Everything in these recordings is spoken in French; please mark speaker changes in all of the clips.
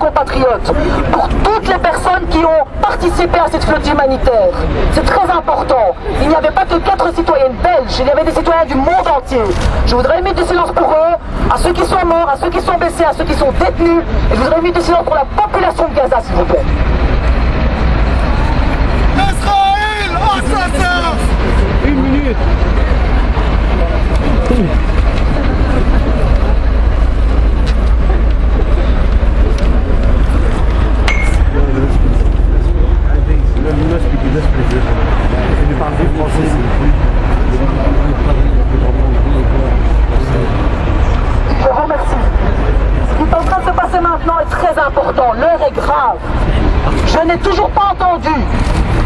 Speaker 1: compatriotes, pour toutes les personnes qui ont participé à cette flotte humanitaire. C'est très important. Il n'y avait pas que 4 citoyennes belges, il y avait des citoyens du monde entier. Je voudrais une minute de silence pour eux, à ceux qui sont morts, à ceux qui sont blessés, à ceux qui sont détenus. Et je voudrais une minute de silence pour la population de Gaza, s'il vous plaît.
Speaker 2: Israël, assassin!
Speaker 3: Une minute.
Speaker 1: Je vous remercie. Ce qui est en train de se passer maintenant est très important. L'heure est grave. Je n'ai toujours pas entendu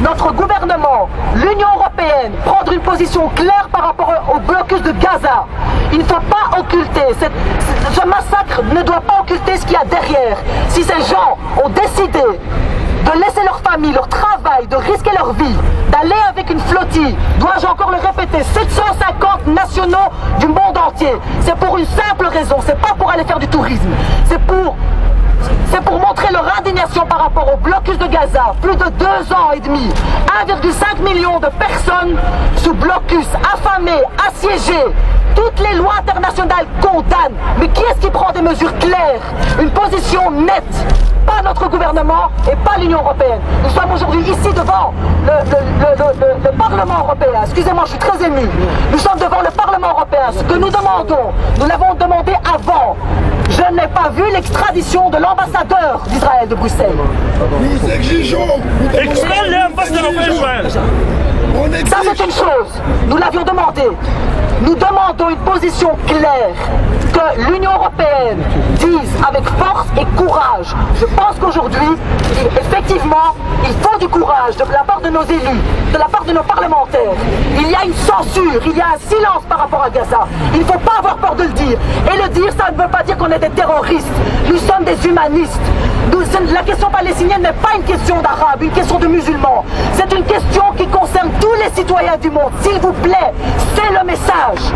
Speaker 1: notre gouvernement, l'Union européenne, prendre une position claire par rapport au blocus de Gaza. Il ne faut pas occulter. Ce massacre ne doit pas occulter ce qu'il y a derrière. Si ces gens ont décidé de laisser leur famille, leur travail, de risquer leur vie, d'aller avec une flottille, dois-je encore le répéter, 750 nationaux du monde entier. C'est pour une simple raison, c'est pas pour aller faire du tourisme, c'est pour montrer leur indignation par rapport au blocus de Gaza. Plus de 2 ans et demi, 1,5 million de personnes sous blocus, affamées, assiégées. Toutes les lois internationales condamnent. Mais qui est-ce qui prend des mesures claires? Une position nette. Pas notre gouvernement et pas l'Union européenne. Nous sommes aujourd'hui ici devant le Parlement européen. Excusez-moi, je suis très ému. Nous sommes devant le Parlement européen. Ce que nous demandons, nous l'avons demandé avant. Je n'ai pas vu l'extradition de l'ambassadeur d'Israël de Bruxelles.
Speaker 2: Nous exigeons.
Speaker 1: Ça c'est une chose, nous l'avions demandé. Nous demandons une position claire, que l'Union européenne dise avec force et courage. Je pense qu'aujourd'hui, effectivement, il faut du courage de la part de nos élus, de la part de nos parlementaires. Il y a une censure, il y a un silence par rapport à Gaza. Il ne faut pas avoir peur de le dire. Et le dire, ça ne veut pas dire qu'on est des terroristes. Nous sommes des humanistes. La question palestinienne n'est pas une question d'arabes, une question de musulmans. C'est une question qui concerne tous les citoyens du monde. S'il vous plaît, c'est le message.